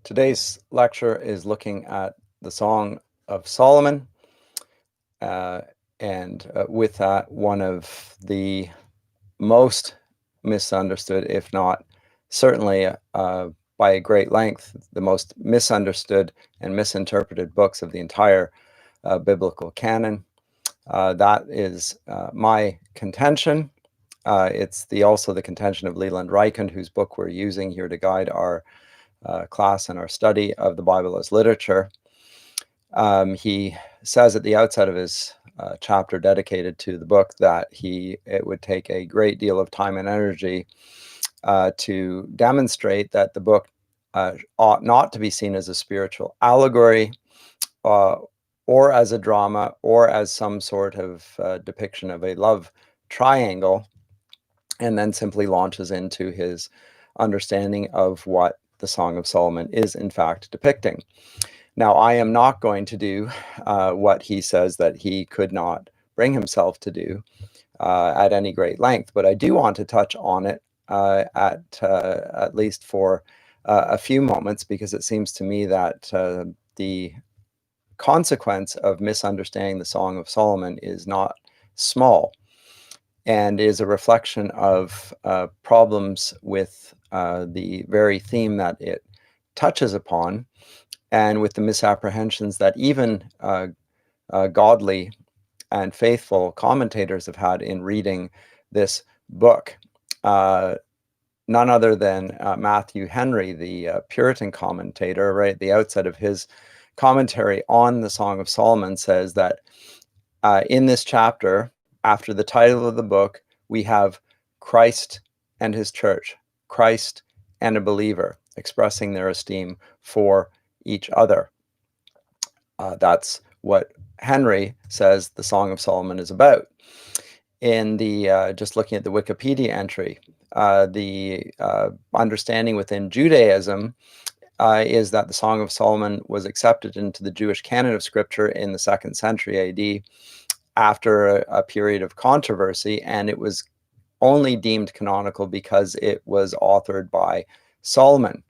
Today's lecture is looking at the Song of Solomon, and with that, one of the most misunderstood, if not certainly by a great length, the most misunderstood and misinterpreted books of the entire biblical canon. That is my contention. It's also the contention of Leland Ryken, whose book we're using here to guide our class and our study of the Bible as literature. He says at the outset of his chapter dedicated to the book that it would take a great deal of time and energy to demonstrate that the book ought not to be seen as a spiritual allegory or as a drama or as some sort of depiction of a love triangle, and then simply launches into his understanding of what the Song of Solomon is in fact depicting. Now, I am not going to do what he says that he could not bring himself to do at any great length, but I do want to touch on it at least for a few moments, because it seems to me that the consequence of misunderstanding the Song of Solomon is not small, and is a reflection of problems with the very theme that it touches upon, and with the misapprehensions that even godly and faithful commentators have had in reading this book. None other than Matthew Henry, the Puritan commentator, right at the outset of his commentary on the Song of Solomon, says that in this chapter, after the title of the book, we have Christ and his church, Christ and a believer, expressing their esteem for each other. That's what Henry says the Song of Solomon is about. In the just looking at the Wikipedia entry, the understanding within Judaism is that the Song of Solomon was accepted into the Jewish canon of Scripture in the 2nd century AD after a period of controversy, and it was only deemed canonical because it was authored by Solomon.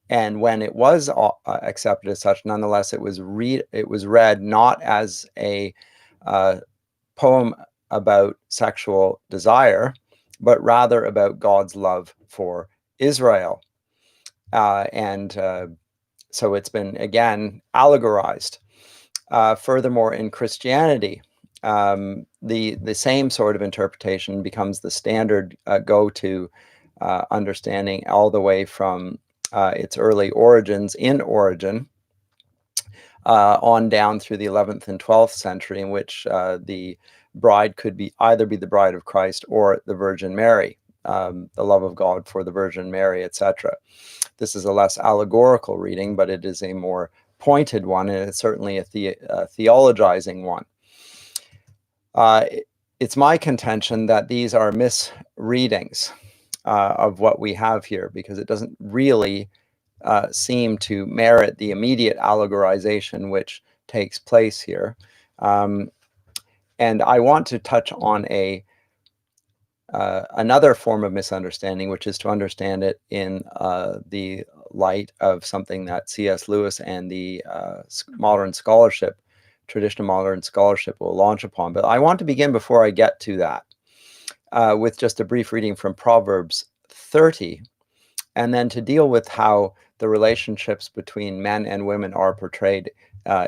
And when it was accepted as such, nonetheless, it was read not as a poem about sexual desire, but rather about God's love for Israel. So it's been, again, allegorized. Furthermore, in Christianity, the same sort of interpretation becomes the standard go-to understanding all the way from its early origins in Origen on down through the 11th and 12th century, in which the bride could either be the bride of Christ or the Virgin Mary, the love of God for the Virgin Mary, etc. This is a less allegorical reading, but it is a more pointed one, and it's certainly a theologizing one. It's my contention that these are misreadings of what we have here, because it doesn't really seem to merit the immediate allegorization which takes place here. And I want to touch on another form of misunderstanding, which is to understand it in the light of something that C.S. Lewis and the traditional modern scholarship will launch upon. But I want to begin, before I get to that, with just a brief reading from Proverbs 30, and then to deal with how the relationships between men and women are portrayed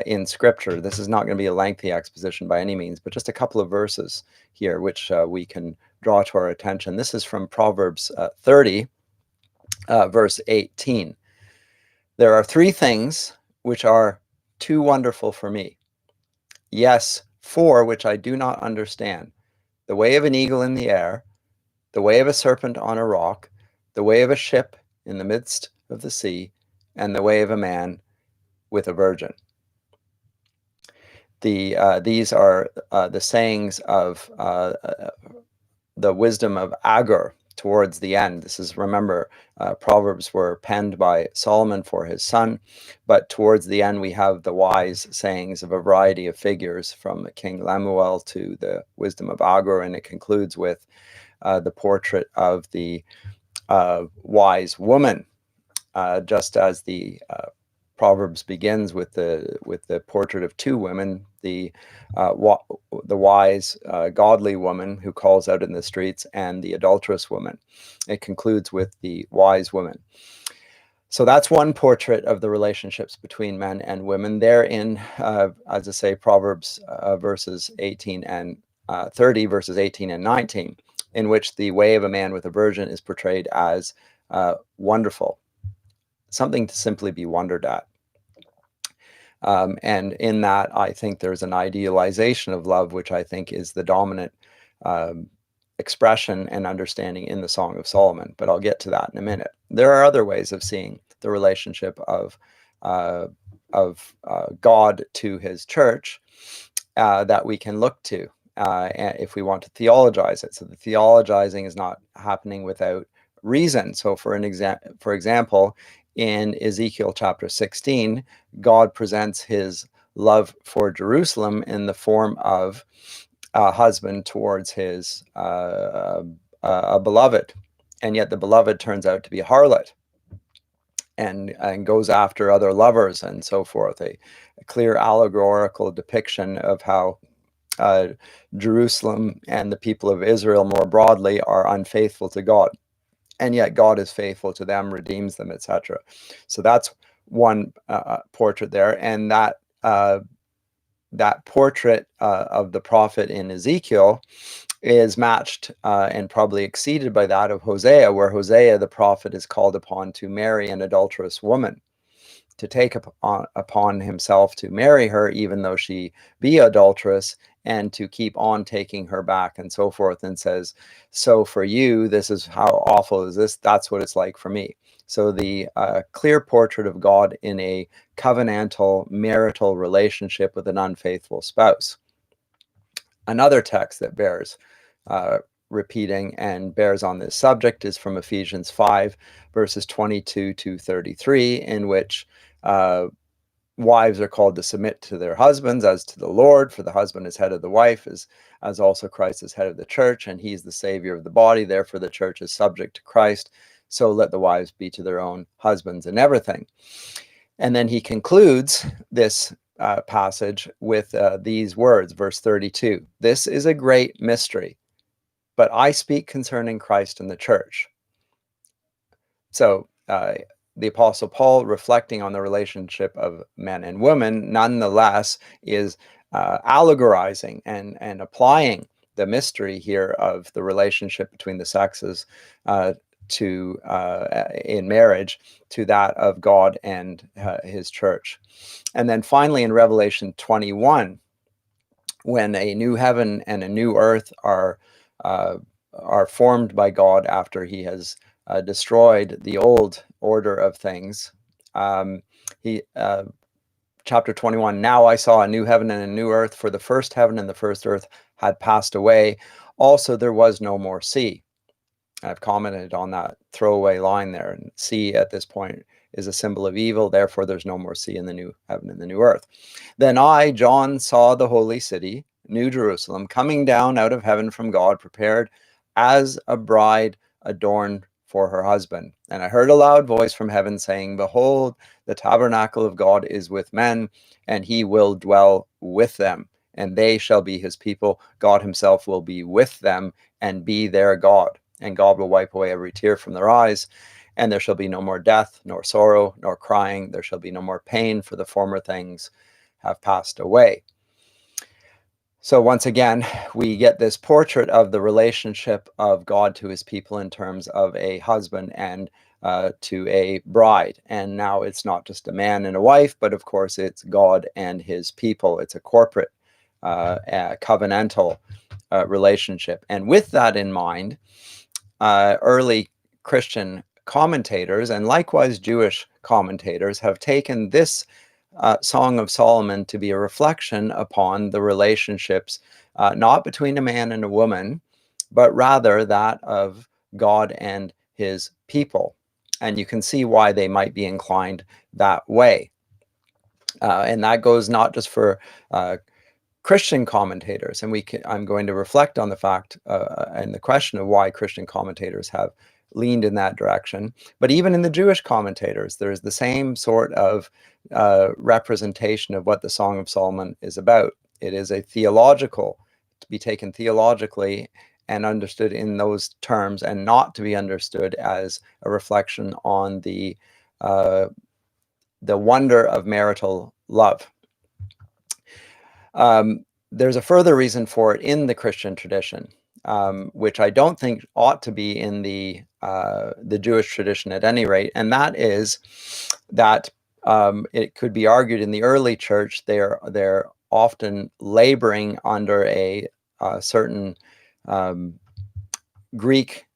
in Scripture. This is not going to be a lengthy exposition by any means, but just a couple of verses here which we can draw to our attention. This is from Proverbs 30, verse 18. There are 3 things which are too wonderful for me. Yes, 4 which I do not understand. The way of an eagle in the air, the way of a serpent on a rock, the way of a ship in the midst of the sea, and the way of a man with a virgin. These are the sayings of the wisdom of Agur towards the end. This is, remember, Proverbs were penned by Solomon for his son, but towards the end we have the wise sayings of a variety of figures, from King Lemuel to the wisdom of Agur, and it concludes with the portrait of the wise woman. just as the Proverbs begins with the portrait of two women, the wise, godly woman who calls out in the streets, and the adulterous woman. It concludes with the wise woman. So that's one portrait of the relationships between men and women. There in, as I say, Proverbs verses 18 and 30, verses 18 and 19, in which the way of a man with a virgin is portrayed as wonderful, something to simply be wondered at. And in that, I think there's an idealization of love, which I think is the dominant expression and understanding in the Song of Solomon. But I'll get to that in a minute. There are other ways of seeing the relationship of God to his church that we can look to if we want to theologize it. So the theologizing is not happening without reason. So for example, in Ezekiel chapter 16, God presents his love for Jerusalem in the form of a husband towards his a beloved, and yet the beloved turns out to be a harlot and goes after other lovers and so forth. A clear allegorical depiction of how Jerusalem and the people of Israel more broadly are unfaithful to God, and yet God is faithful to them, redeems them, etc. So that's one portrait there, and that portrait of the prophet in Ezekiel is matched and probably exceeded by that of Hosea, where Hosea the prophet is called upon to marry an adulterous woman, to take upon himself to marry her even though she be adulterous, and to keep on taking her back and so forth, and says, so for you, this is how awful is this, that's what it's like for me. So the clear portrait of God in a covenantal marital relationship with an unfaithful spouse. Another text that bears repeating and bears on this subject is from Ephesians 5, verses 22 to 33, in which wives are called to submit to their husbands as to the Lord, for the husband is head of the wife, as also Christ is head of the church, and he's the Savior of the body. Therefore, the church is subject to Christ. So let the wives be to their own husbands in everything. And then he concludes this passage with these words, verse 32. This is a great mystery, but I speak concerning Christ and the church. So the Apostle Paul, reflecting on the relationship of men and women, nonetheless is allegorizing and applying the mystery here of the relationship between the sexes in marriage to that of God and his church. And then finally in Revelation 21, when a new heaven and a new earth are formed by God after he has destroyed the old order of things. Chapter 21, now I saw a new heaven and a new earth, for the first heaven and the first earth had passed away. Also, there was no more sea. I've commented on that throwaway line there. And sea at this point is a symbol of evil. Therefore, there's no more sea in the new heaven and the new earth. Then I, John, saw the holy city, New Jerusalem, coming down out of heaven from God, prepared as a bride adorned for her husband. And I heard a loud voice from heaven saying, behold, the tabernacle of God is with men, and he will dwell with them, and they shall be his people. God himself will be with them and be their God. And God will wipe away every tear from their eyes, and there shall be no more death, nor sorrow, nor crying. There shall be no more pain, for the former things have passed away. So once again, we get this portrait of the relationship of God to his people in terms of a husband and to a bride. And now it's not just a man and a wife, but of course it's God and his people. It's a corporate, covenantal relationship. And with that in mind, early Christian commentators and likewise Jewish commentators have taken this Song of Solomon to be a reflection upon the relationships, not between a man and a woman, but rather that of God and his people. And you can see why they might be inclined that way. And that goes not just for Christian commentators, and I'm going to reflect on the fact and the question of why Christian commentators have leaned in that direction. But even in the Jewish commentators, there's the same sort of representation of what the Song of Solomon is about. It is a theological, to be taken theologically and understood in those terms, and not to be understood as a reflection on the wonder of marital love. There's a further reason for it in the Christian tradition, which I don't think ought to be in the Jewish tradition at any rate, and that is that it could be argued in the early church they're often laboring under a certain Greek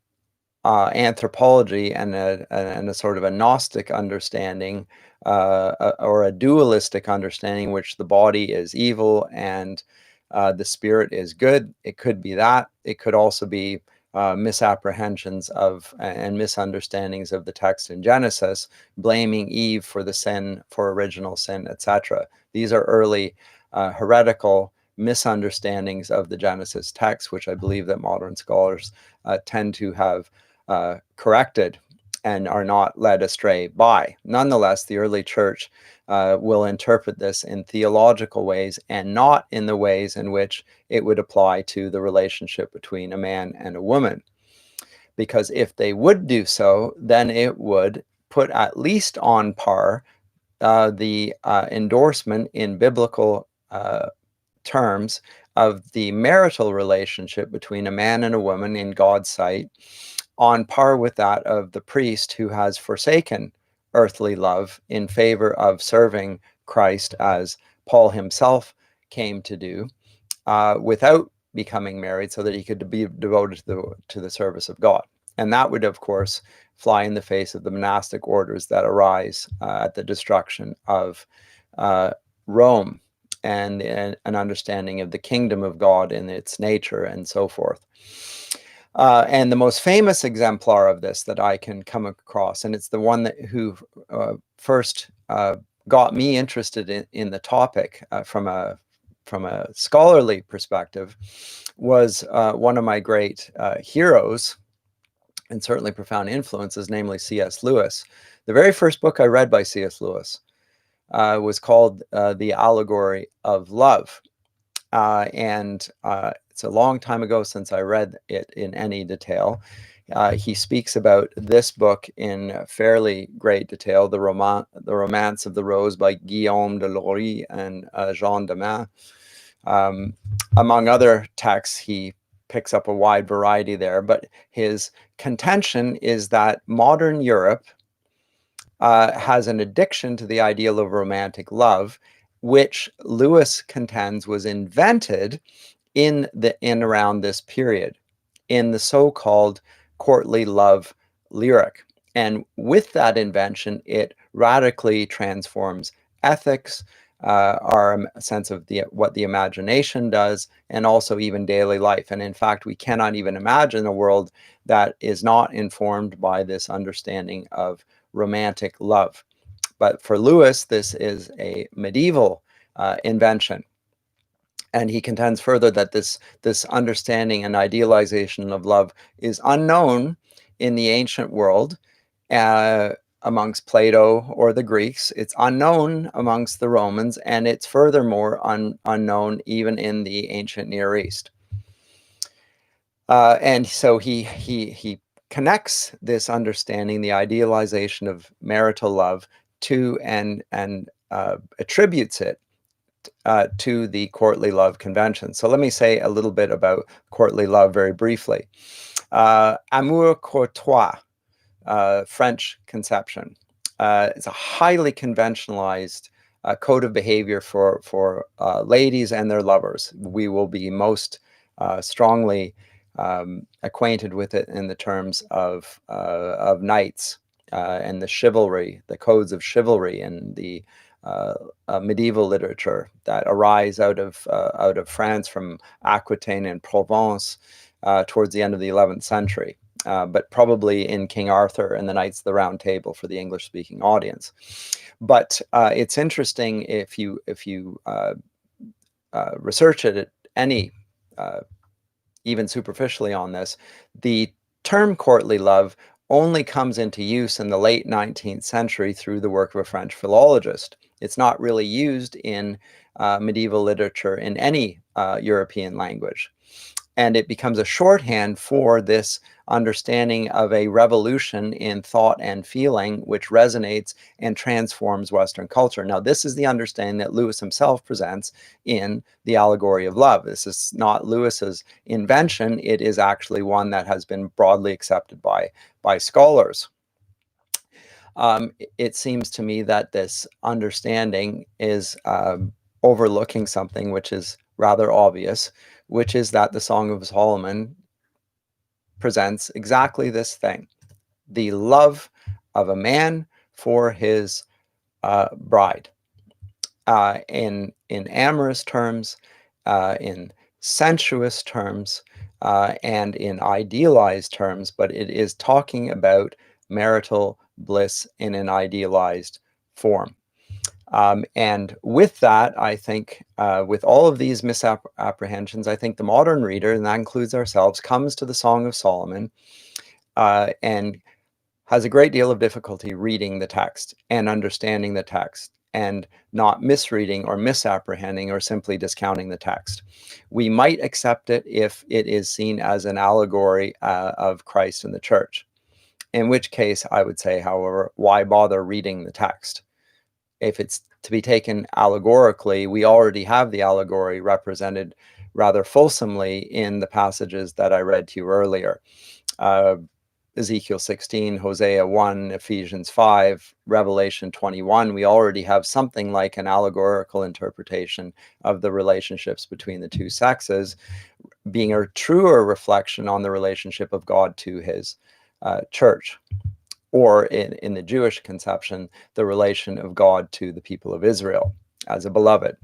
anthropology and a sort of a Gnostic understanding, or a dualistic understanding, which the body is evil and the spirit is good. It could be that. It could also be misapprehensions of and misunderstandings of the text in Genesis, blaming Eve for the sin, for original sin, etc. These are early heretical misunderstandings of the Genesis text, which I believe that modern scholars tend to have corrected and are not led astray by. Nonetheless, the early church will interpret this in theological ways and not in the ways in which it would apply to the relationship between a man and a woman. Because if they would do so, then it would put at least on par the endorsement in biblical terms of the marital relationship between a man and a woman in God's sight, on par with that of the priest who has forsaken earthly love in favor of serving Christ, as Paul himself came to do, without becoming married, so that he could be devoted to the service of God. And that would, of course, fly in the face of the monastic orders that arise at the destruction of Rome, and an understanding of the kingdom of God in its nature and so forth. And the most famous exemplar of this that I can come across, and it's the one who first got me interested in the topic from a scholarly perspective, was one of my great heroes and certainly profound influences, namely C.S. Lewis. The very first book I read by C.S. Lewis was called The Allegory of Love. And it's a long time ago since I read it in any detail. He speaks about this book in fairly great detail, the Romance of the Rose by Guillaume de Lory and Jean Damas. Among other texts, he picks up a wide variety there, but his contention is that modern Europe has an addiction to the ideal of romantic love, which Lewis contends was invented in around this period, in the so-called courtly love lyric. And with that invention, it radically transforms ethics, our sense of what the imagination does, and also even daily life. And in fact, we cannot even imagine a world that is not informed by this understanding of romantic love. But for Lewis, this is a medieval invention. And he contends further that this understanding and idealization of love is unknown in the ancient world amongst Plato or the Greeks. It's unknown amongst the Romans, and it's furthermore unknown even in the ancient Near East. And so he connects this understanding, the idealization of marital love, to and attributes it to the courtly love convention. So let me say a little bit about courtly love very briefly. Amour courtois, French conception. It's a highly conventionalized code of behavior for ladies and their lovers. We will be most strongly acquainted with it in the terms of knights and the chivalry, the codes of chivalry, and the medieval literature that arise out of France, from Aquitaine and Provence towards the end of the 11th century, but probably in King Arthur and the Knights of the Round Table for the English-speaking audience. But it's interesting if you research it any even superficially on this, the term courtly love only comes into use in the late 19th century through the work of a French philologist. It's not really used in medieval literature in any European language. And it becomes a shorthand for this understanding of a revolution in thought and feeling, which resonates and transforms Western culture. Now, this is the understanding that Lewis himself presents in The Allegory of Love. This is not Lewis's invention. It is actually one that has been broadly accepted by scholars. It seems to me that this understanding is overlooking something which is rather obvious, which is that the Song of Solomon presents exactly this thing: the love of a man for his bride, in amorous terms, in sensuous terms, and in idealized terms, but it is talking about marital bliss in an idealized form. And with that, I think, with all of these misapprehensions, I think the modern reader, and that includes ourselves, comes to the Song of Solomon and has a great deal of difficulty reading the text and understanding the text, and not misreading or misapprehending or simply discounting the text. We might accept it if it is seen as an allegory of Christ and the church, in which case I would say, however, why bother reading the text? If it's to be taken allegorically, we already have the allegory represented rather fulsomely in the passages that I read to you earlier. Ezekiel 16, Hosea 1, Ephesians 5, Revelation 21, we already have something like an allegorical interpretation of the relationships between the two sexes, being a truer reflection on the relationship of God to his church, or in the Jewish conception, the relation of God to the people of Israel as a beloved.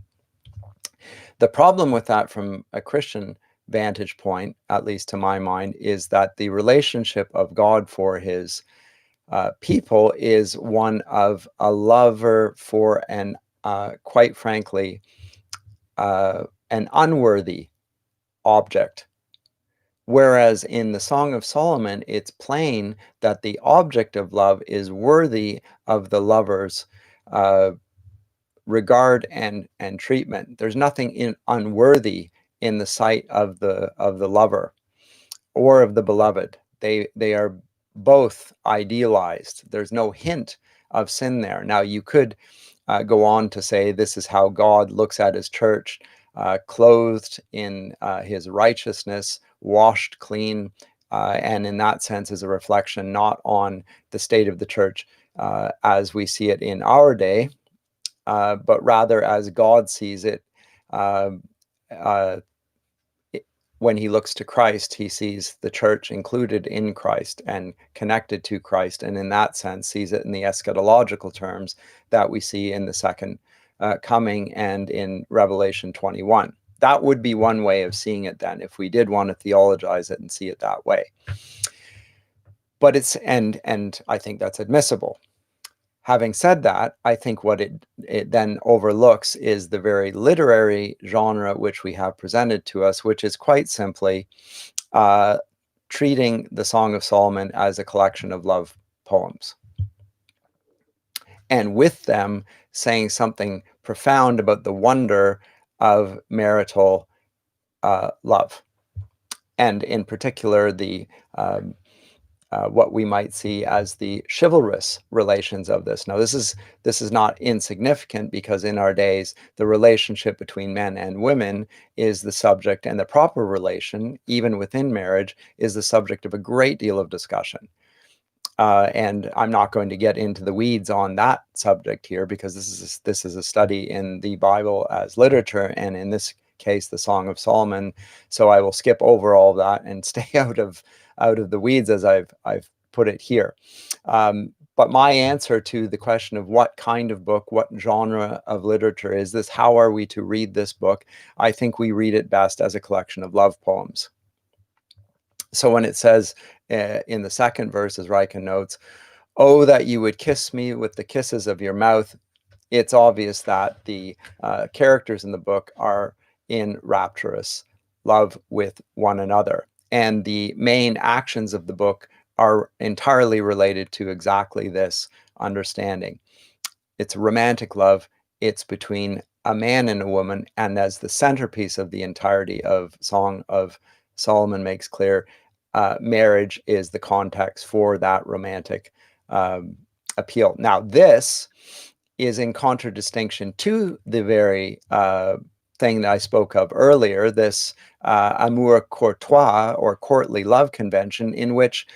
The problem with that from a Christian vantage point, at least to my mind, is that the relationship of God for his people is one of a lover for an, quite frankly, an unworthy object. Whereas in the Song of Solomon, it's plain that the object of love is worthy of the lover's regard and treatment. There's nothing unworthy in the sight of the lover or of the beloved. They are both idealized. There's no hint of sin there. Now, you could go on to say this is how God looks at his church, clothed in his righteousness, washed clean, and in that sense is a reflection not on the state of the church as we see it in our day, but rather as God sees it. When he looks to Christ, he sees the church included in Christ and connected to Christ, and in that sense sees it in the eschatological terms that we see in the second coming and in Revelation 21. That would be one way of seeing it then, if we did want to theologize it and see it that way. But it's, and I think that's admissible. Having said that, I think what it then overlooks is the very literary genre which we have presented to us, which is quite simply treating the Song of Solomon as a collection of love poems, and with them saying something profound about the wonder of marital love, and in particular the what we might see as the chivalrous relations of this. Now, this is not insignificant, because in our days, the relationship between men and women is the subject, and the proper relation, even within marriage, is the subject of a great deal of discussion. And I'm not going to get into the weeds on that subject here, because this is a study in the Bible as literature, and in this case, the Song of Solomon. So I will skip over all that and stay out of the weeds as I've put it here. But my answer to the question of what kind of book, what genre of literature is this, how are we to read this book, I think we read it best as a collection of love poems. So when it says in the second verse, as Ryken notes, "Oh, that you would kiss me with the kisses of your mouth," it's obvious that the characters in the book are in rapturous love with one another. And the main actions of the book are entirely related to exactly this understanding. It's romantic love. It's between a man and a woman, and as the centerpiece of the entirety of Song of Solomon makes clear, marriage is the context for that romantic appeal. Now, this is in contradistinction to the very thing that I spoke of earlier, this amour courtois, or courtly love convention, in which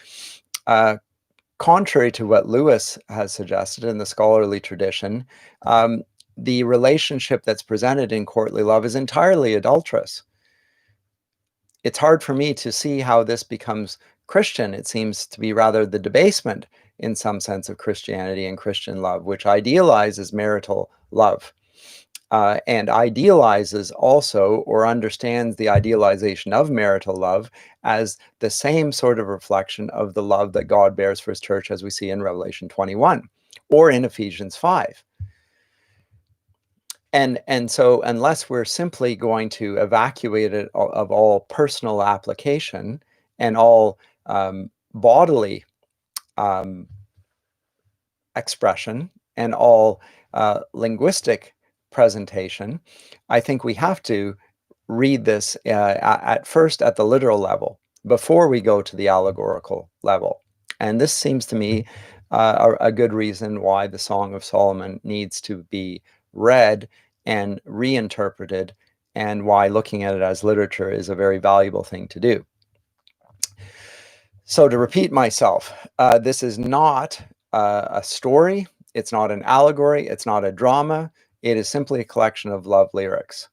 contrary to what Lewis has suggested in the scholarly tradition, the relationship that's presented in courtly love is entirely adulterous. It's hard for me to see how this becomes Christian. It seems to be rather the debasement, in some sense, of Christianity and Christian love, which idealizes marital love. And idealizes also, or understands the idealization of marital love as the same sort of reflection of the love that God bears for his church, as we see in Revelation 21 or in Ephesians 5. And so unless we're simply going to evacuate it of all personal application and all bodily expression and all linguistic presentation, I think we have to read this at first at the literal level before we go to the allegorical level. And this seems to me a good reason why the Song of Solomon needs to be read and reinterpreted, and why looking at it as literature is a very valuable thing to do. So to repeat myself, this is not a story, it's not an allegory, it's not a drama, it is simply a collection of love lyrics.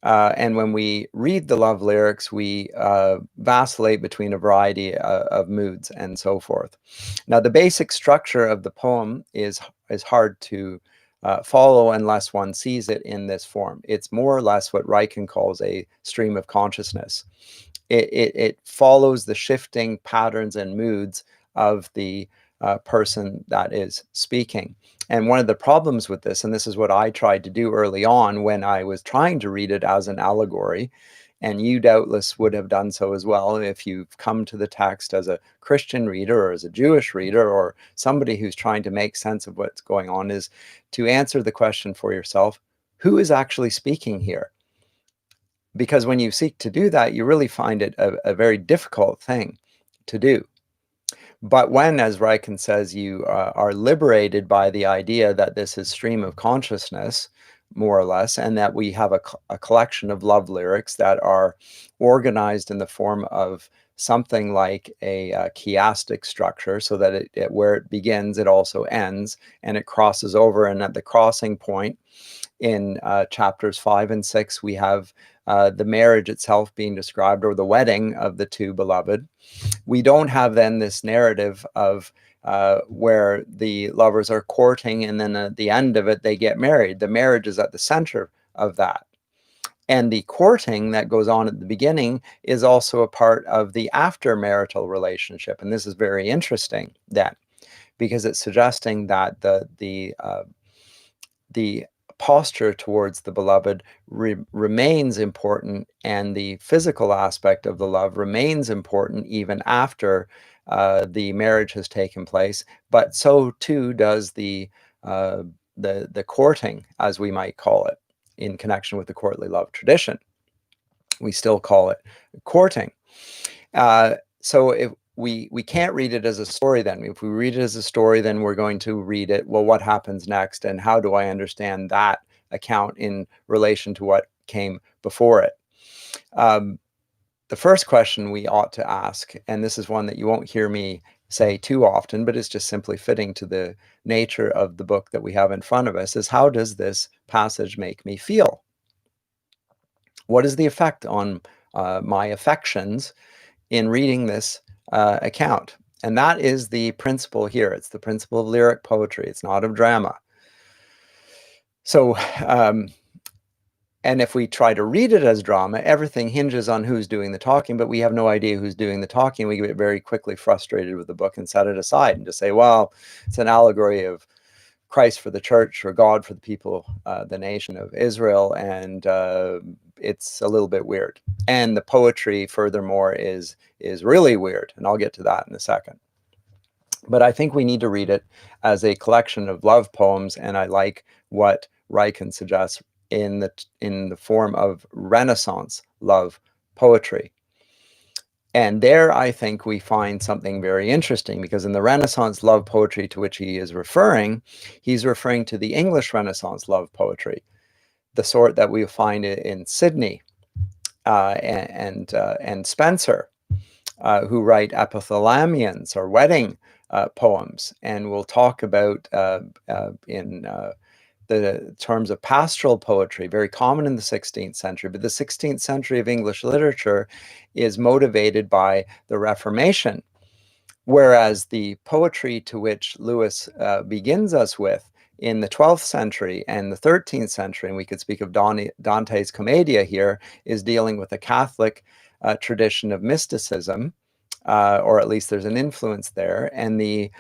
And when we read the love lyrics, we vacillate between a variety of moods and so forth. Now, the basic structure of the poem is hard to follow unless one sees it in this form. It's more or less what Reichen calls a stream of consciousness. It follows the shifting patterns and moods of the person that is speaking. And one of the problems with this, and this is what I tried to do early on when I was trying to read it as an allegory, and you doubtless would have done so as well if you've come to the text as a Christian reader or as a Jewish reader or somebody who's trying to make sense of what's going on, is to answer the question for yourself, who is actually speaking here? Because when you seek to do that, you really find it a very difficult thing to do. But when, as Reichen says, you are liberated by the idea that this is stream of consciousness, more or less, and that we have a collection of love lyrics that are organized in the form of something like a chiastic structure, so that where it begins, it also ends, and it crosses over. And at the crossing point in chapters 5 and 6, we have the marriage itself being described, or the wedding of the two beloved. We don't have then this narrative of where the lovers are courting and then at the end of it they get married. The marriage is at the center of that. And the courting that goes on at the beginning is also a part of the after-marital relationship. And this is very interesting then, because it's suggesting that the posture towards the beloved remains important, and the physical aspect of the love remains important even after the marriage has taken place. But so too does the courting, as we might call it, in connection with the courtly love tradition. We still call it courting. So if we can't read it as a story then. If we read it as a story, then we're going to read it, well, what happens next, and how do I understand that account in relation to what came before it? The first question we ought to ask, and this is one that you won't hear me say too often, but it's just simply fitting to the nature of the book that we have in front of us, is how does this passage make me feel? What is the effect on my affections in reading this account? And that is the principle here. It's the principle of lyric poetry. It's not of drama. So, and if we try to read it as drama, everything hinges on who's doing the talking, but we have no idea who's doing the talking. We get very quickly frustrated with the book and set it aside and just say, well, it's an allegory of Christ for the church, or God for the people, the nation of Israel, and it's a little bit weird. And the poetry, furthermore, is really weird, and I'll get to that in a second. But I think we need to read it as a collection of love poems, and I like what Ryken suggests in the form of Renaissance love poetry. And there, I think we find something very interesting, because in the Renaissance love poetry to which he is referring, he's referring to the English Renaissance love poetry, the sort that we find in Sidney and Spenser, who write epithalamions, or wedding poems. And we'll talk about in the terms of pastoral poetry, very common in the 16th century. But the 16th century of English literature is motivated by the Reformation, whereas the poetry to which Lewis begins us with in the 12th century and the 13th century, and we could speak of Dante's Commedia here, is dealing with a Catholic tradition of mysticism, or at least there's an influence there, and the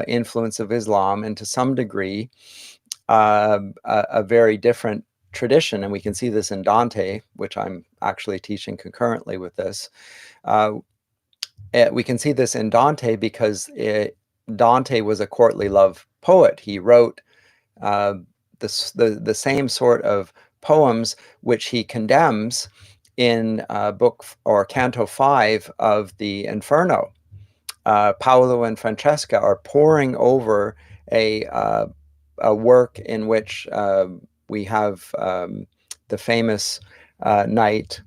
influence of Islam, and to some degree, a very different tradition. And we can see this in Dante, which I'm actually teaching concurrently with this. We can see this in Dante because Dante was a courtly love poet. He wrote the same sort of poems which he condemns in book or canto 5 of the Inferno. Paolo and Francesca are poring over a work in which we have the famous knight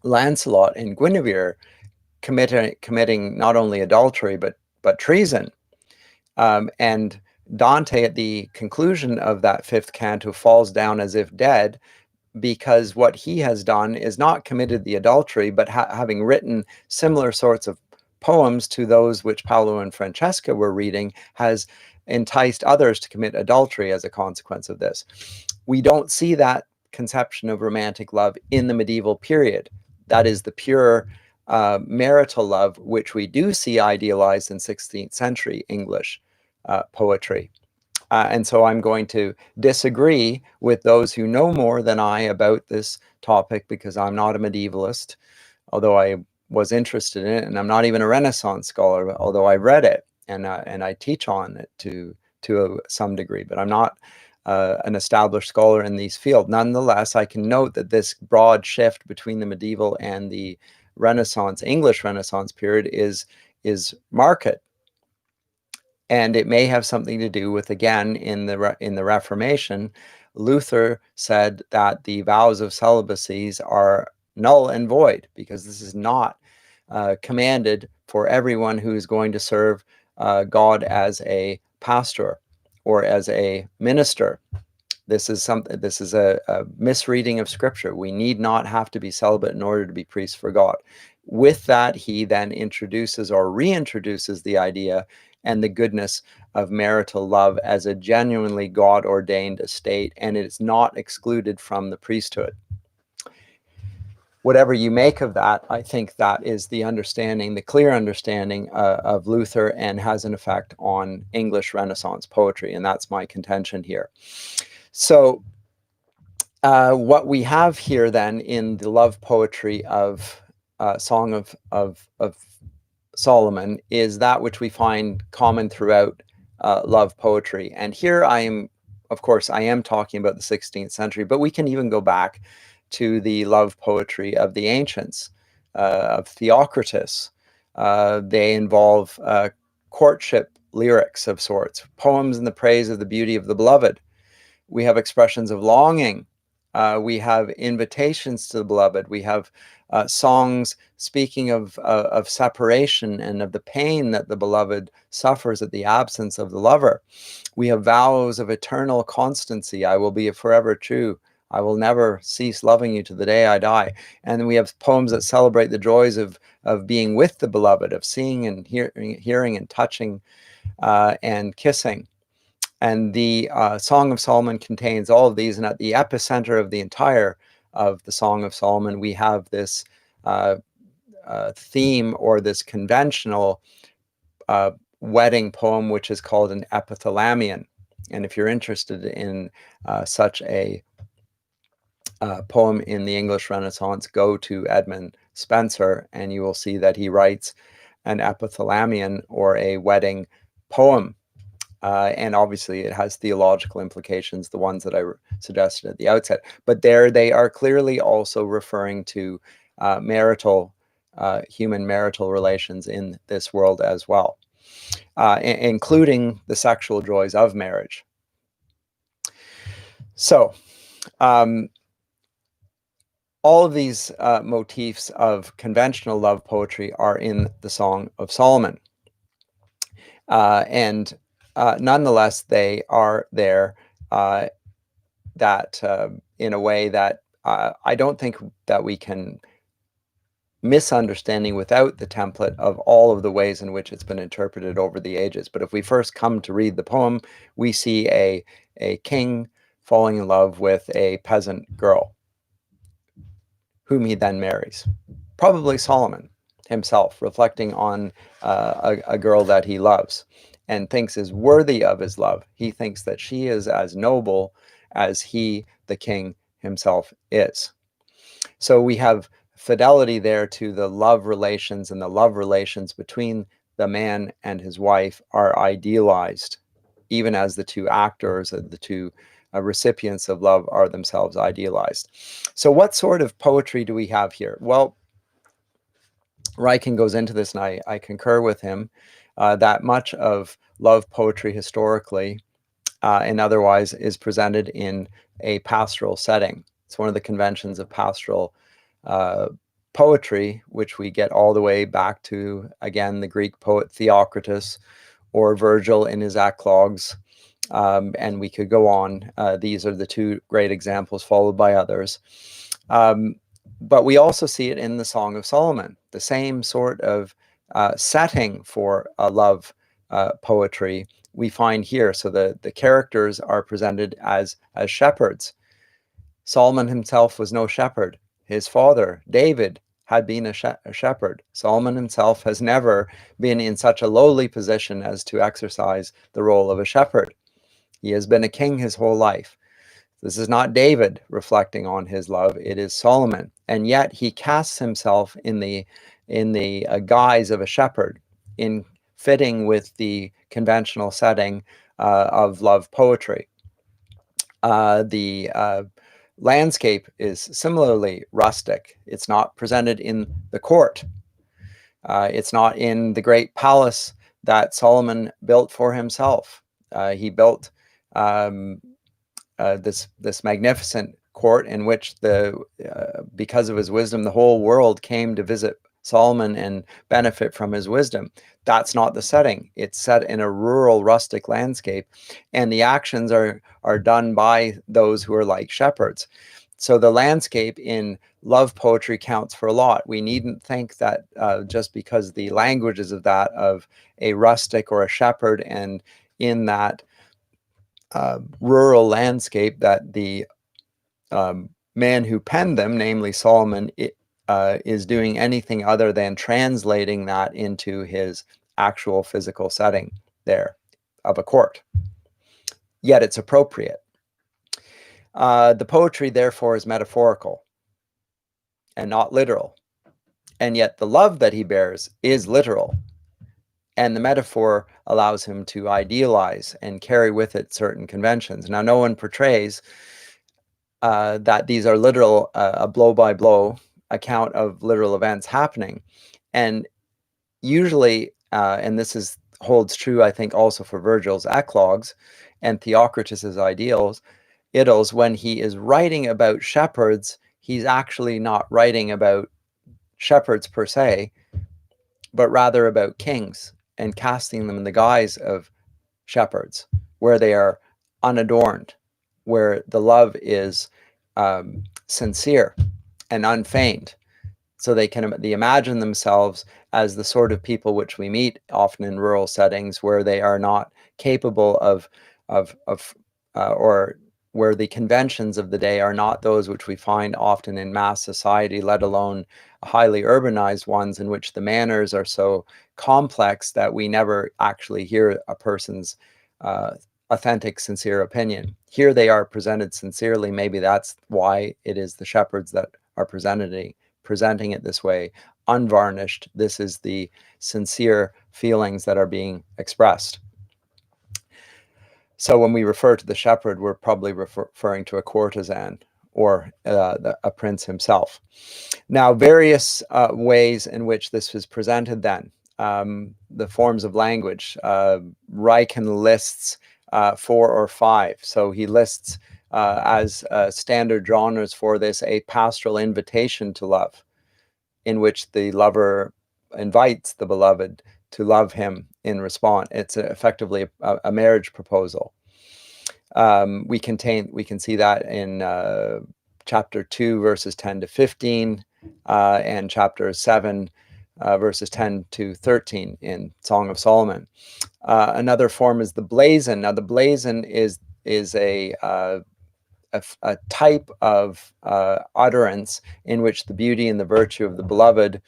Lancelot and Guinevere committing not only adultery but treason. And Dante, at the conclusion of that 5th canto, falls down as if dead, because what he has done is not committed the adultery, but having written similar sorts of poems to those which Paolo and Francesca were reading, has enticed others to commit adultery as a consequence of this. We don't see that conception of romantic love in the medieval period. That is the pure marital love, which we do see idealized in 16th century English poetry. And so I'm going to disagree with those who know more than I about this topic, because I'm not a medievalist, although I was interested in it, and I'm not even a Renaissance scholar, although I read it and I teach on it to some degree, but I'm not an established scholar in these fields. Nonetheless, I can note that this broad shift between the medieval and the Renaissance, English Renaissance period is marked. And it may have something to do with, again, in the Reformation, Luther said that the vows of celibacy are null and void, because this is not commanded for everyone who is going to serve God as a pastor or as a minister. This is a misreading of Scripture. We need not have to be celibate in order to be priests for God. With that, he then introduces or reintroduces the idea and the goodness of marital love as a genuinely God-ordained estate, and it's not excluded from the priesthood. Whatever you make of that, I think that is the understanding, the clear understanding of Luther, and has an effect on English Renaissance poetry, and that's my contention here. So what we have here then in the love poetry of Song of Solomon is that which we find common throughout love poetry. And here I am, of course, I am talking about the 16th century, but we can even go back to the love poetry of the ancients, of Theocritus. They involve courtship lyrics of sorts, poems in the praise of the beauty of the beloved. We have expressions of longing. We have invitations to the beloved. We have songs speaking of separation and of the pain that the beloved suffers at the absence of the lover. We have vows of eternal constancy. I will be forever true. I will never cease loving you to the day I die. And we have poems that celebrate the joys of being with the beloved, of seeing and hearing and touching and kissing. And the Song of Solomon contains all of these. And at the epicenter of the entire of the Song of Solomon, we have this theme, or this conventional wedding poem, which is called an epithalamion. And if you're interested in such a poem in the English Renaissance, go to Edmund Spenser, and you will see that he writes an epithalamion, or a wedding poem. And obviously it has theological implications, the ones that I suggested at the outset. But there they are clearly also referring to human marital relations in this world as well, including the sexual joys of marriage. So all of these motifs of conventional love poetry are in the Song of Solomon. And nonetheless, they are there that in a way that I don't think that we can misunderstanding without the template of all of the ways in which it's been interpreted over the ages. But if we first come to read the poem, we see a king falling in love with a peasant girl, whom he then marries. Probably Solomon himself, reflecting on a girl that he loves and thinks is worthy of his love. He thinks that she is as noble as he, the king himself, is. So we have fidelity there to the love relations, and the love relations between the man and his wife are idealized, even as the two actors, the two recipients of love, are themselves idealized. So what sort of poetry do we have here? Well, Ryken goes into this, and I concur with him, that much of love poetry historically and otherwise is presented in a pastoral setting. It's one of the conventions of pastoral poetry, which we get all the way back to, again, the Greek poet Theocritus, or Virgil in his eclogues, and we could go on. These are the two great examples, followed by others. But we also see it in the Song of Solomon, the same sort of setting for a love poetry we find here. So the characters are presented as shepherds. Solomon himself was no shepherd. His father, David, had been a shepherd. Solomon himself has never been in such a lowly position as to exercise the role of a shepherd. He has been a king his whole life. This is not David reflecting on his love, it is Solomon. And yet he casts himself in the guise of a shepherd, in fitting with the conventional setting of love poetry. The landscape is similarly rustic. It's not presented in the court. It's not in the great palace that Solomon built for himself. He built this magnificent court in which because of his wisdom, the whole world came to visit Solomon and benefit from his wisdom. That's not the setting. It's set in a rural, rustic landscape, and the actions are done by those who are like shepherds. So the landscape in love poetry counts for a lot. We needn't think that just because the language is of a rustic or a shepherd, and in that rural landscape, that the man who penned them, namely Solomon, is doing anything other than translating that into his actual physical setting there of a court. Yet it's appropriate. The poetry, therefore, is metaphorical and not literal. And yet the love that he bears is literal. And the metaphor allows him to idealize and carry with it certain conventions. Now, no one portrays that these are literal, a blow-by-blow account of literal events happening. And usually, and this holds true, I think, also for Virgil's eclogues and Theocritus's idyls, when he is writing about shepherds, he's actually not writing about shepherds per se, but rather about kings, and casting them in the guise of shepherds, where they are unadorned, where the love is sincere and unfeigned. So they imagine themselves as the sort of people which we meet often in rural settings, where they are not capable or where the conventions of the day are not those which we find often in mass society, let alone highly urbanized ones, in which the manners are so complex that we never actually hear a person's authentic, sincere opinion. Here they are presented sincerely. Maybe that's why it is the shepherds that are presenting it this way, unvarnished. This is the sincere feelings that are being expressed. So when we refer to the shepherd, we're probably referring to a courtesan or a prince himself. Now, various ways in which this is presented then. The forms of language. Reichen lists 4 or 5. So he lists as standard genres for this a pastoral invitation to love, in which the lover invites the beloved to love him in response. It's effectively a marriage proposal. We can see that in chapter 2, verses 10 to 15, and chapter 7, verses 10 to 13 in Song of Solomon. Another form is the blazon. Now, the blazon is a type of utterance in which the beauty and the virtue of the beloved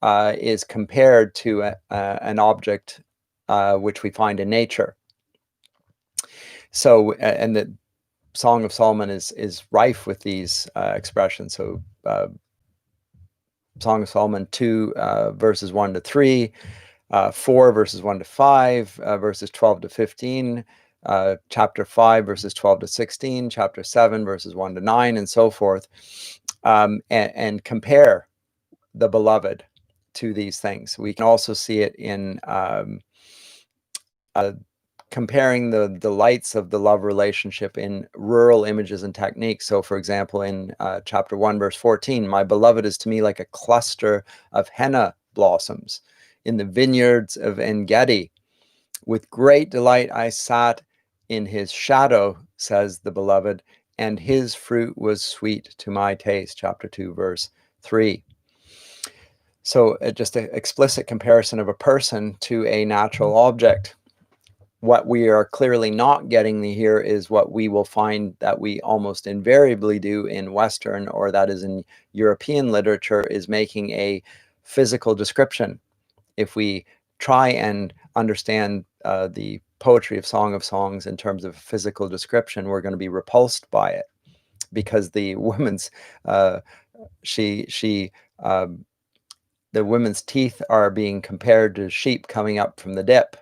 is compared to an object which we find in nature. So, and the Song of Solomon is rife with these expressions. So, Song of Solomon 2, verses 1 to 3, 4, verses 1 to 5, verses 12 to 15, chapter 5, verses 12 to 16, chapter 7, verses 1 to 9, and so forth, and compare the beloved to these things. We can also see it in comparing the delights of the love relationship in rural images and techniques. So, for example, in chapter 1, verse 14, my beloved is to me like a cluster of henna blossoms in the vineyards of En-gedi. With great delight I sat in his shadow, says the beloved, and his fruit was sweet to my taste. Chapter 2, verse 3. So just an explicit comparison of a person to a natural object. What we are clearly not getting here is what we will find that we almost invariably do in Western, or that is in European literature, is making a physical description. If we try and understand the poetry of Song of Songs in terms of physical description, we're going to be repulsed by it, because the woman's the woman's teeth are being compared to sheep coming up from the dip,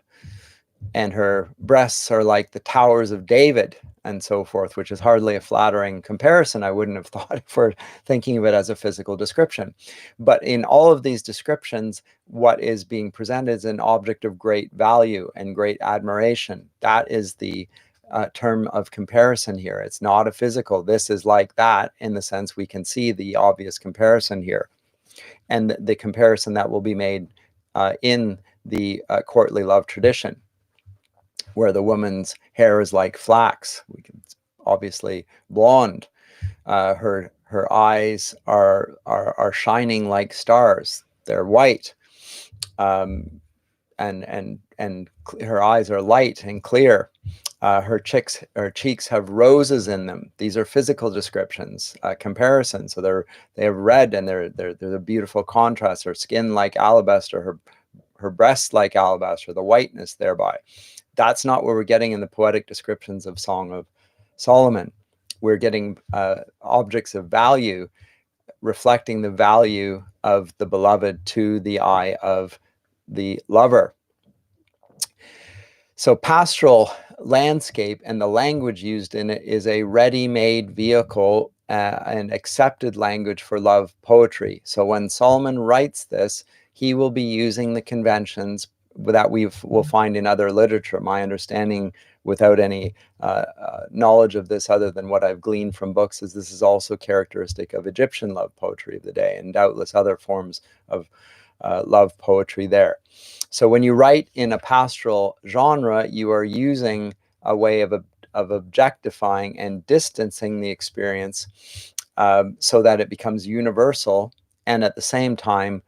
and her breasts are like the towers of David, and so forth, which is hardly a flattering comparison. I wouldn't have thought if we're thinking of it as a physical description. But in all of these descriptions, what is being presented is an object of great value and great admiration. That is the term of comparison here. It's not a physical. This is like that, in the sense we can see the obvious comparison here. And the comparison that will be made in the courtly love tradition, where the woman's hair is like flax. We can obviously blonde. Her eyes are shining like stars. They're white, and her eyes are light and clear. Her cheeks have roses in them. These are physical descriptions, comparisons. So they have red, and they're a beautiful contrast. Her skin like alabaster. Her breasts like alabaster. The whiteness thereby. That's not what we're getting in the poetic descriptions of Song of Solomon. We're getting objects of value, reflecting the value of the beloved to the eye of the lover. So pastoral landscape and the language used in it is a ready-made vehicle and accepted language for love poetry. So when Solomon writes this, he will be using the conventions that we'll find in other literature. My understanding, without any knowledge of this other than what I've gleaned from books, is this is also characteristic of Egyptian love poetry of the day, and doubtless other forms of love poetry there. So when you write in a pastoral genre, you are using a way of objectifying and distancing the experience so that it becomes universal, and at the same time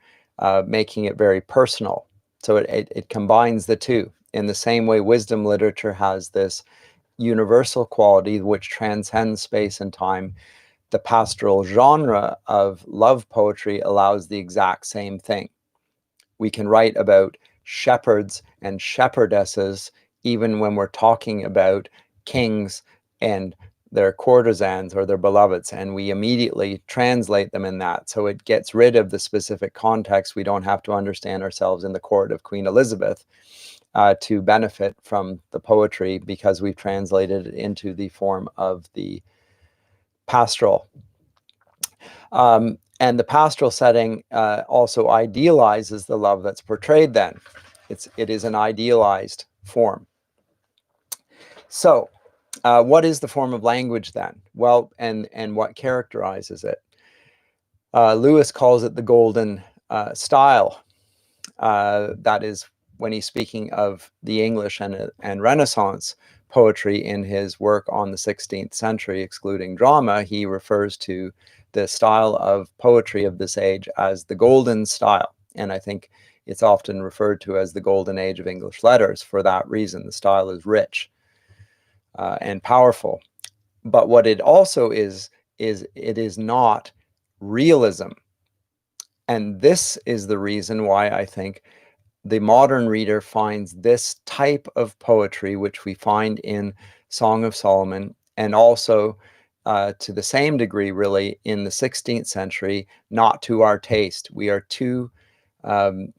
making it very personal. So it combines the two. In the same way, wisdom literature has this universal quality which transcends space and time. The pastoral genre of love poetry allows the exact same thing. We can write about shepherds and shepherdesses even when we're talking about kings and their courtesans or their beloveds, and we immediately translate them in that. So it gets rid of the specific context. We don't have to understand ourselves in the court of Queen Elizabeth to benefit from the poetry, because we've translated it into the form of the pastoral. And the pastoral setting also idealizes the love that's portrayed then. It is an idealized form. So what is the form of language then? Well, and what characterizes it? Lewis calls it the golden style. That is when he's speaking of the English and Renaissance poetry in his work on the 16th century, excluding drama. He refers to the style of poetry of this age as the golden style. And I think it's often referred to as the golden age of English letters for that reason. The style is rich and powerful. But what it also is it is not realism. And this is the reason why I think the modern reader finds this type of poetry, which we find in Song of Solomon, and also to the same degree, really, in the 16th century, not to our taste. We are too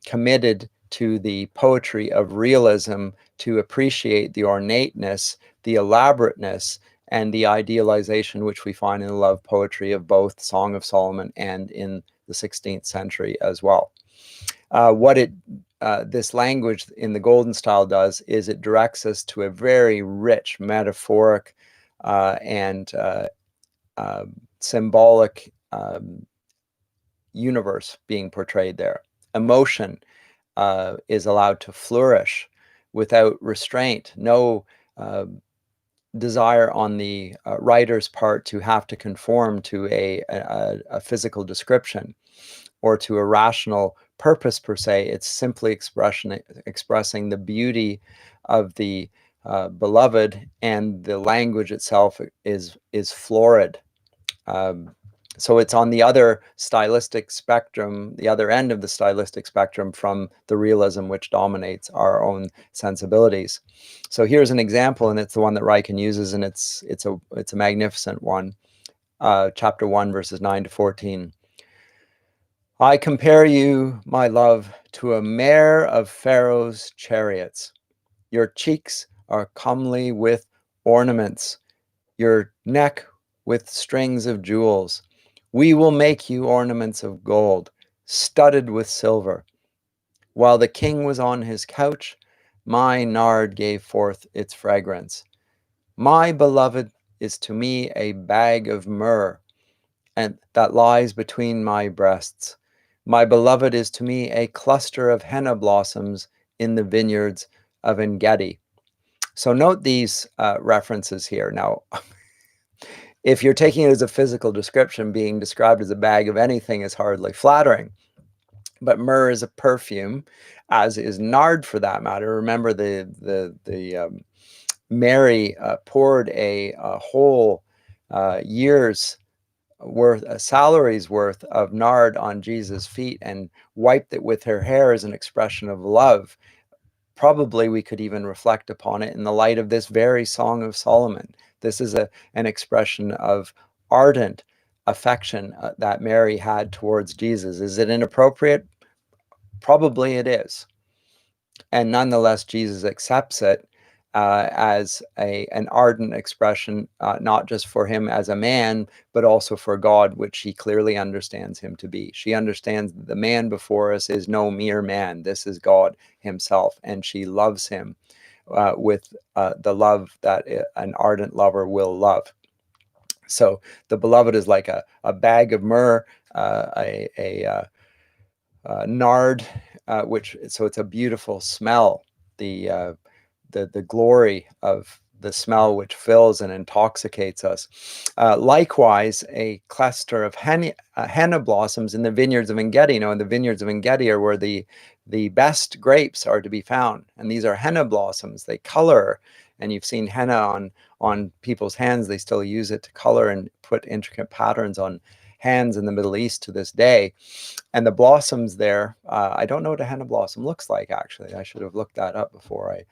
committed to the poetry of realism to appreciate the ornateness, the elaborateness, and the idealization which we find in the love poetry of both Song of Solomon and in the 16th century as well. This language in the golden style does is it directs us to a very rich metaphoric and symbolic universe being portrayed there. Emotion is allowed to flourish without restraint. No desire on the writer's part to have to conform to a physical description or to a rational purpose per se. It's simply expressing the beauty of the beloved, and the language itself is florid. So it's on the other stylistic spectrum, the other end of the stylistic spectrum from the realism which dominates our own sensibilities. So here's an example, and it's the one that Ryken uses, and it's a magnificent one. Chapter 1, verses 9 to 14. I compare you, my love, to a mare of Pharaoh's chariots. Your cheeks are comely with ornaments, your neck with strings of jewels. We will make you ornaments of gold, studded with silver. While the king was on his couch, my nard gave forth its fragrance. My beloved is to me a bag of myrrh, and that lies between my breasts. My beloved is to me a cluster of henna blossoms in the vineyards of En-gedi. So note these references here. Now, if you're taking it as a physical description, being described as a bag of anything is hardly flattering. But myrrh is a perfume, as is nard for that matter. Remember, Mary poured a whole year's worth, a salary's worth of nard on Jesus' feet and wiped it with her hair as an expression of love. Probably we could even reflect upon it in the light of this very Song of Solomon. This is an expression of ardent affection that Mary had towards Jesus. Is it inappropriate? Probably it is. And nonetheless, Jesus accepts it as an ardent expression, not just for him as a man, but also for God, which she clearly understands him to be. She understands that the man before us is no mere man. This is God himself, and she loves him with the love that an ardent lover will love. So the beloved is like a bag of myrrh, a nard, so it's a beautiful smell. The glory of the smell which fills and intoxicates us. Likewise, a cluster of henna blossoms in the vineyards of En-gedi. And the vineyards of En-gedi are where the best grapes are to be found. And these are henna blossoms. They color, and you've seen henna on people's hands. They still use it to color and put intricate patterns on hands in the Middle East to this day. And the blossoms there, I don't know what a henna blossom looks like, actually. I should have looked that up before I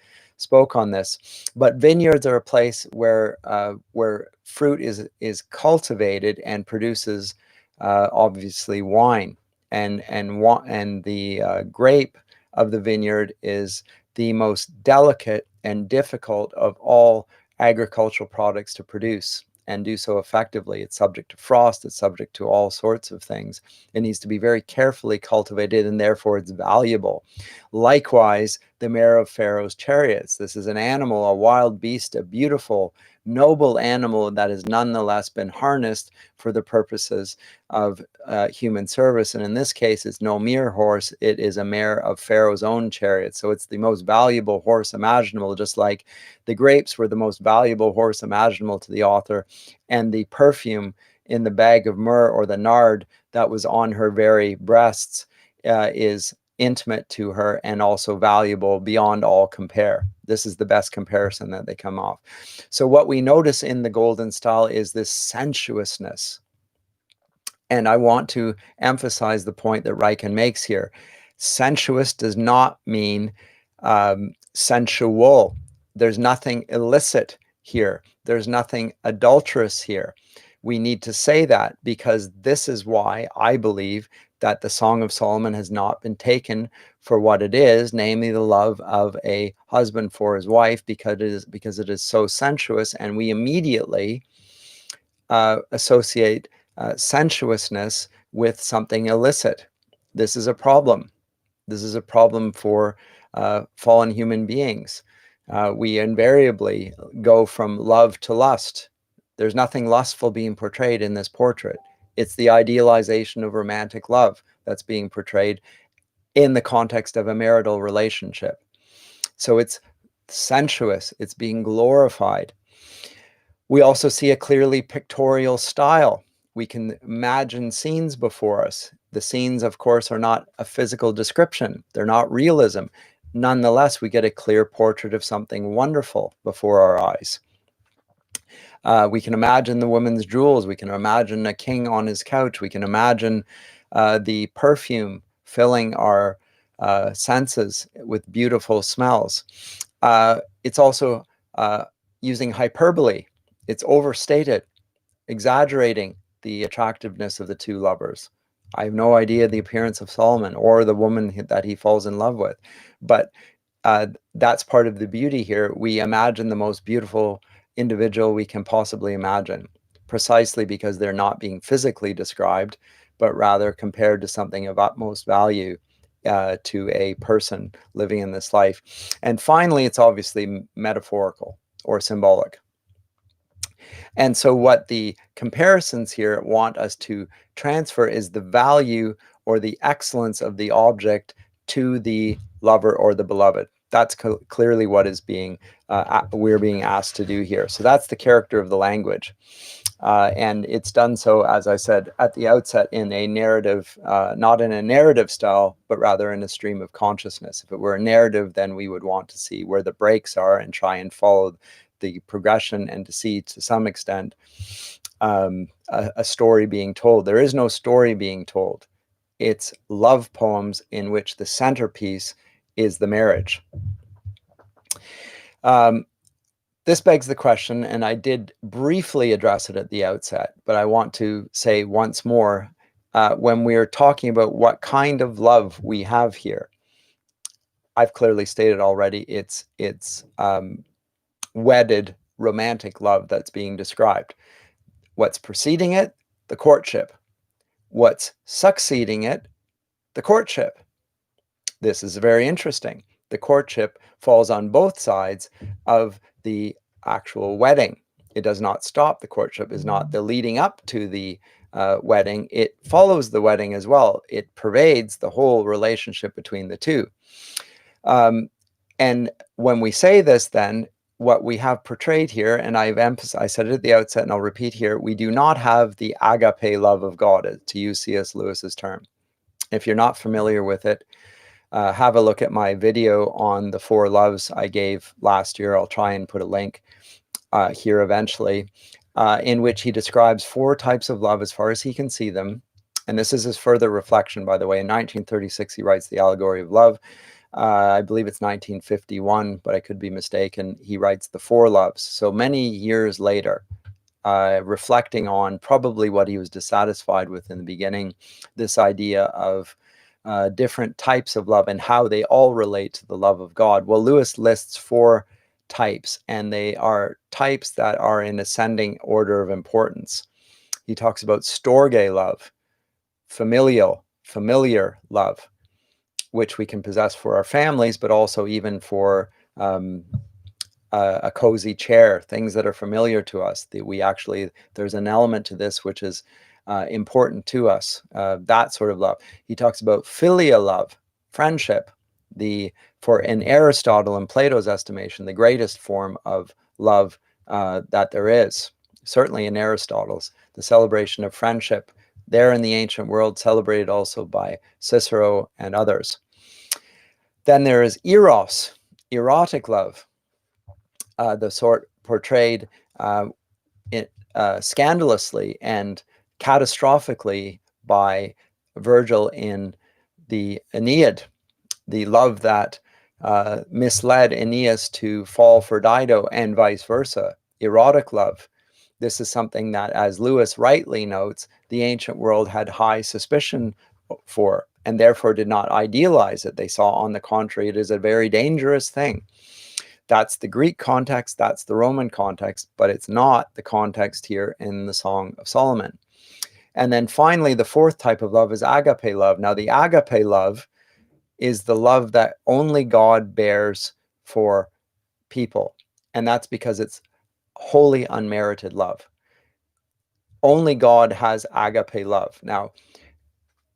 spoke on this. But vineyards are a place where fruit is cultivated and produces obviously wine, and the grape of the vineyard is the most delicate and difficult of all agricultural products to produce and do so effectively. It's subject to frost, it's subject to all sorts of things. It needs to be very carefully cultivated, and therefore it's valuable. Likewise, the mare of Pharaoh's chariots. This is an animal, a wild beast, a beautiful, noble animal that has nonetheless been harnessed for the purposes of human service. And in this case, it's no mere horse, it is a mare of Pharaoh's own chariot. So it's the most valuable horse imaginable, just like the grapes were the most valuable horse imaginable to the author, and the perfume in the bag of myrrh, or the nard that was on her very breasts, is intimate to her and also valuable beyond all compare. This is the best comparison that they come off. So what we notice in the golden style is this sensuousness. And I want to emphasize the point that Reichen makes here. Sensuous does not mean sensual. There's nothing illicit here. There's nothing adulterous here. We need to say that, because this is why I believe that the Song of Solomon has not been taken for what it is, namely the love of a husband for his wife, because it is so sensuous, and we immediately associate sensuousness with something illicit. This is a problem. This is a problem for fallen human beings. We invariably go from love to lust. There's nothing lustful being portrayed in this portrait. It's the idealization of romantic love that's being portrayed in the context of a marital relationship. So it's sensuous, it's being glorified. We also see a clearly pictorial style. We can imagine scenes before us. The scenes, of course, are not a physical description. They're not realism. Nonetheless, we get a clear portrait of something wonderful before our eyes. We can imagine the woman's jewels. We can imagine a king on his couch. We can imagine the perfume filling our senses with beautiful smells. It's also using hyperbole. It's overstated, exaggerating the attractiveness of the two lovers. I have no idea the appearance of Solomon or the woman that he falls in love with, but that's part of the beauty here. We imagine the most beautiful individual we can possibly imagine, precisely because they're not being physically described, but rather compared to something of utmost value to a person living in this life. And finally, it's obviously metaphorical or symbolic. And so what the comparisons here want us to transfer is the value or the excellence of the object to the lover or the beloved. That's clearly what is we're being asked to do here. So that's the character of the language. And it's done so, as I said at the outset, in a narrative, not in a narrative style, but rather in a stream of consciousness. If it were a narrative, then we would want to see where the breaks are and try and follow the progression, and to see, to some extent, a story being told. There is no story being told. It's love poems in which the centerpiece is the marriage. This begs the question, and I did briefly address it at the outset, but I want to say once more, when we're talking about what kind of love we have here, I've clearly stated already, it's wedded romantic love that's being described. What's preceding it? The courtship. What's succeeding it? The courtship. This is very interesting. The courtship falls on both sides of the actual wedding. It does not stop. The courtship is not the leading up to the wedding. It follows the wedding as well. It pervades the whole relationship between the two. And when we say this, then, what we have portrayed here, and I said it at the outset and I'll repeat here, we do not have the agape love of God, to use C.S. Lewis's term. If you're not familiar with it, have a look at my video on the 4 loves I gave last year. I'll try and put a link here eventually, in which he describes 4 types of love as far as he can see them. And this is his further reflection, by the way. In 1936, he writes The Allegory of Love. I believe it's 1951, but I could be mistaken. He writes The Four Loves. So many years later, reflecting on probably what he was dissatisfied with in the beginning, this idea of different types of love and how they all relate to the love of God. Well, Lewis lists four types, and they are types that are in ascending order of importance. He talks about storge love, familiar love, which we can possess for our families, but also even for a cozy chair, things that are familiar to us. There's an element to this which is important to us, that sort of love. He talks about philia love, friendship, for in Aristotle and Plato's estimation, the greatest form of love that there is, certainly in Aristotle's, the celebration of friendship there in the ancient world, celebrated also by Cicero and others. Then there is eros, erotic love, the sort portrayed scandalously and catastrophically by Virgil in the Aeneid, the love that misled Aeneas to fall for Dido and vice versa, erotic love. This is something that, as Lewis rightly notes, the ancient world had high suspicion for, and therefore did not idealize it. They saw, on the contrary, it is a very dangerous thing. That's the Greek context, that's the Roman context, but it's not the context here in the Song of Solomon. And then finally, the fourth type of love is agape love. Now, the agape love is the love that only God bears for people, and that's because it's wholly unmerited love. Only God has agape love. Now,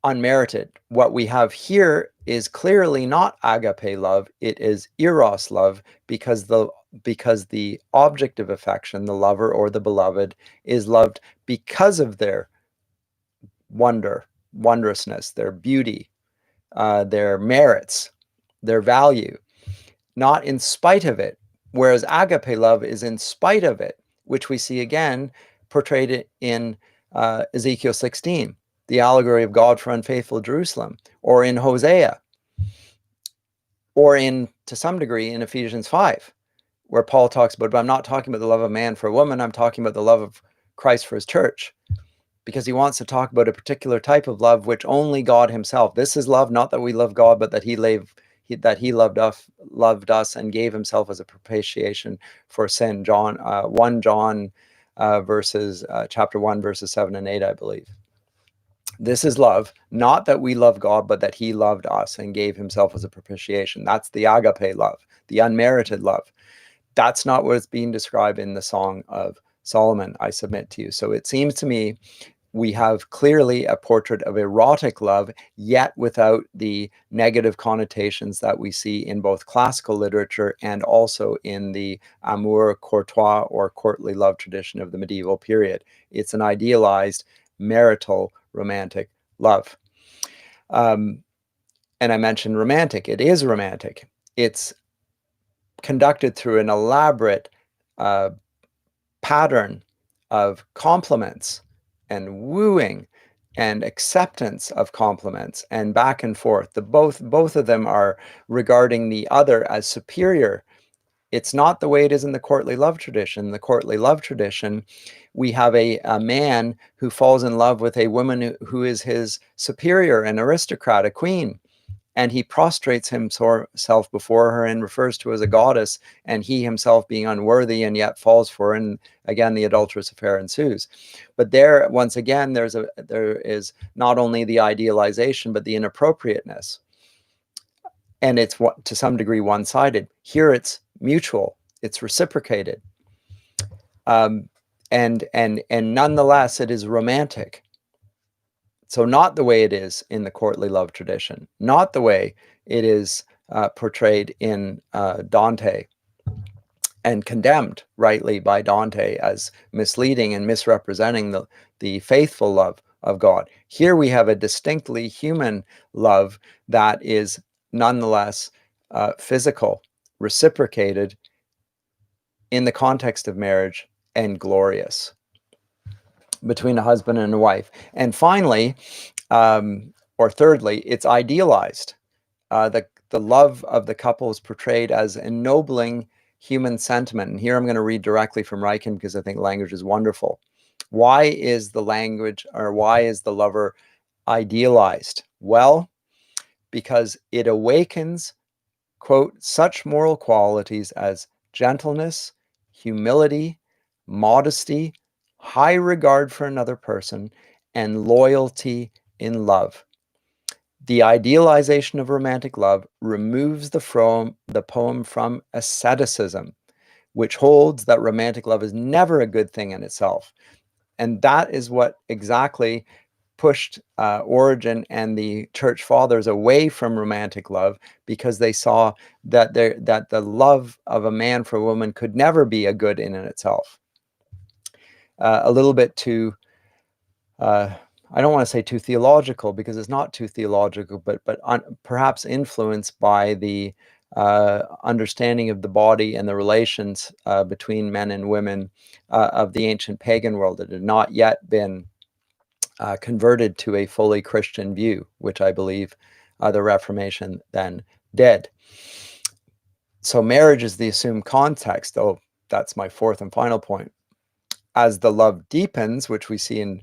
unmerited. What we have here is clearly not agape love, it is eros love, because the object of affection, the lover or the beloved, is loved because of their wondrousness, their beauty, their merits, their value, not in spite of it. Whereas agape love is in spite of it, which we see again portrayed in Ezekiel 16. The allegory of God for unfaithful Jerusalem, or in Hosea, or to some degree, in Ephesians 5, where Paul talks about, but I'm not talking about the love of man for a woman, I'm talking about the love of Christ for his church, because he wants to talk about a particular type of love which only God himself, this is love, not that we love God, but that he loved us and gave himself as a propitiation for sin. 1 John chapter 1, verses 7 and 8, I believe. This is love, not that we love God, but that he loved us and gave himself as a propitiation. That's the agape love, the unmerited love. That's not what is being described in the Song of Solomon, I submit to you. So it seems to me we have clearly a portrait of erotic love, yet without the negative connotations that we see in both classical literature and also in the amour courtois or courtly love tradition of the medieval period. It's an idealized, marital, romantic love. And I mentioned romantic. It is romantic. It's conducted through an elaborate pattern of compliments and wooing and acceptance of compliments and back and forth. Both of them are regarding the other as superior. It's not the way it is in the courtly love tradition. In the courtly love tradition, we have a man who falls in love with a woman who is his superior, an aristocrat, a queen, and he prostrates himself before her and refers to her as a goddess, and he himself being unworthy and yet falls for her, and again the adulterous affair ensues. But there, once again, there is not only the idealization but the inappropriateness, and it's to some degree one-sided. Here it's mutual, it's reciprocated, and nonetheless it is romantic. So not the way it is in the courtly love tradition, not the way it is portrayed in Dante and condemned rightly by Dante as misleading and misrepresenting the faithful love of God. Here we have a distinctly human love that is nonetheless physical, reciprocated in the context of marriage, and glorious between a husband and a wife. And finally, or thirdly, it's idealized. the love of the couple is portrayed as ennobling human sentiment. And here I'm going to read directly from Reichen because I think language is wonderful. Why is the language, or why is the lover idealized? Well, because it awakens, quote, such moral qualities as gentleness, humility, modesty, high regard for another person, and loyalty in love. The idealization of romantic love removes the poem from asceticism, which holds that romantic love is never a good thing in itself. And that is what exactly pushed Origen and the church fathers away from romantic love, because they saw that the love of a man for a woman could never be a good in itself. A little bit too, I don't want to say too theological, because it's not too theological, but perhaps influenced by the understanding of the body and the relations between men and women of the ancient pagan world that had not yet been converted to a fully Christian view, which I believe the Reformation then did. So marriage is the assumed context. Oh, that's my fourth and final point. As the love deepens, which we see in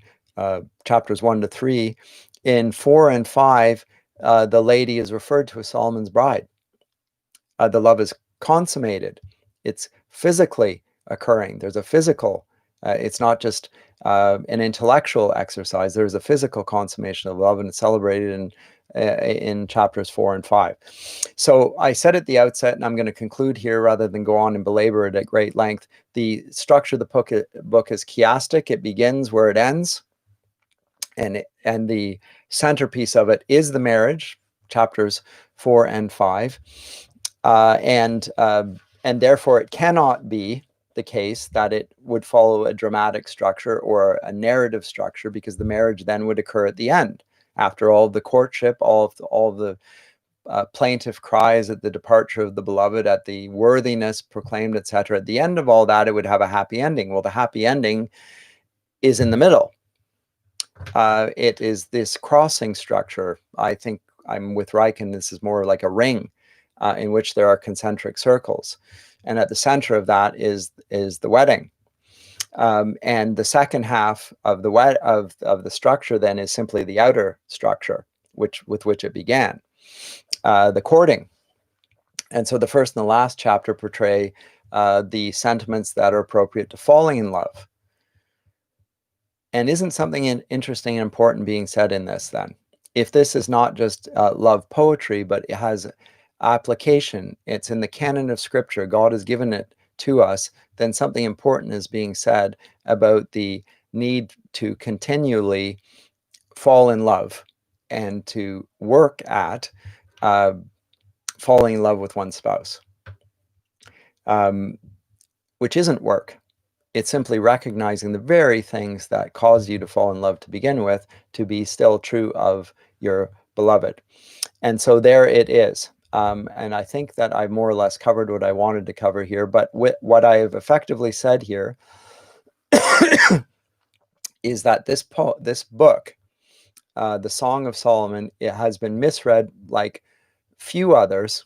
chapters 1 to 3, in 4 and 5, the lady is referred to as Solomon's bride. The love is consummated. It's physically occurring. There's a physical, it's not just an intellectual exercise. There's a physical consummation of love, and it's celebrated in chapters 4 and 5. So I said at the outset, and I'm going to conclude here rather than go on and belabor it at great length, the structure of the book is chiastic. It begins where it ends. And the centerpiece of it is the marriage, chapters 4 and 5. And therefore it cannot be the case that it would follow a dramatic structure or a narrative structure, because the marriage then would occur at the end, after all of the courtship, all of the plaintive cries at the departure of the beloved, at the worthiness proclaimed, etc. At the end of all that, it would have a happy ending. Well, the happy ending is in the middle. It is this crossing structure. I think I'm with Reichen. This is more like a ring in which there are concentric circles, and at the center of that is the wedding. And the second half of the structure then is simply the outer structure, with which it began, the courting. And so the first and the last chapter portray the sentiments that are appropriate to falling in love. And isn't something interesting and important being said in this then? If this is not just love poetry, but it has application, it's in the canon of Scripture, God has given it to us, then something important is being said about the need to continually fall in love and to work at falling in love with one's spouse, which isn't work. It's simply recognizing the very things that caused you to fall in love to begin with to be still true of your beloved. And so there it is. And I think that I've more or less covered what I wanted to cover here. But what I have effectively said here is that this book, The Song of Solomon, it has been misread like few others.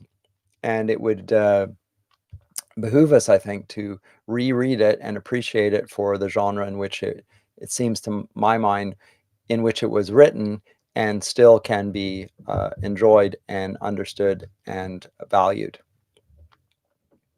And it would behoove us, I think, to reread it and appreciate it for the genre in which it seems to my mind, in which it was written, and still can be enjoyed and understood and valued.